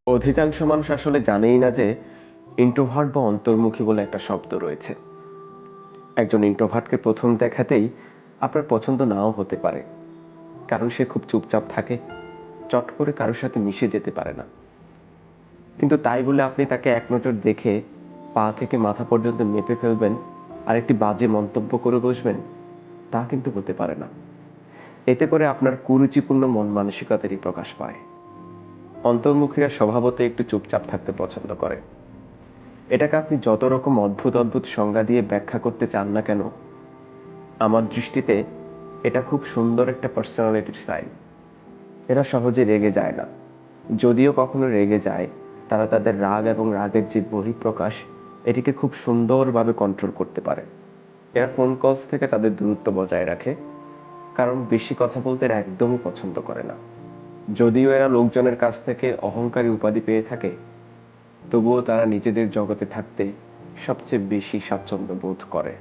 অধিকাংশ মানুষ আসলে জানেই না যে ইন্ট্রোভার্ট বা অন্তর্মুখী বলে একটা শব্দ রয়েছে। একজন ইন্ট্রোভার্টকে প্রথম দেখাতেই আপনার পছন্দ নাও হতে পারে, কারণ সে খুব চুপচাপ থাকে, চট করে কারোর সাথে মিশে যেতে পারে না। কিন্তু তাই বলে আপনি তাকে এক নজর দেখে পা থেকে মাথা পর্যন্ত মেপে ফেলবেন আর একটি বাজে মন্তব্য করে বসবেন, তা কিন্তু হতে পারে না। এতে করে আপনার কুরুচিপূর্ণ মন মানসিকতারই প্রকাশ পায়। অন্তর্মুখীরা স্বভাবতই একটু চুপচাপ থাকতে পছন্দ করে। এটাকে আপনি যত রকম অদ্ভুত অদ্ভুত সংজ্ঞা দিয়ে ব্যাখ্যা করতে চান না কেন, আমার দৃষ্টিতে এটা খুব সুন্দর একটা পার্সোনালিটির সাইন। এরা সহজে রেগে যায় না। যদিও কখনো রেগে যায়, তারা তাদের রাগ এবং রাগের যে বহিঃপ্রকাশ, এটিকে খুব সুন্দরভাবে কন্ট্রোল করতে পারে। এরা ফোন কলস থেকে তাদের দূরত্ব বজায় রাখে, কারণ বেশি কথা বলতে এরা একদমই পছন্দ করে না। যদিও এরা লোকজনের কাছ থেকে অহংকারী উপাধি পেয়ে থাকে, তবুও তারা নিজেদের জগতে থাকতে সবচেয়ে বেশি স্বাচ্ছন্দ্য বোধ করে।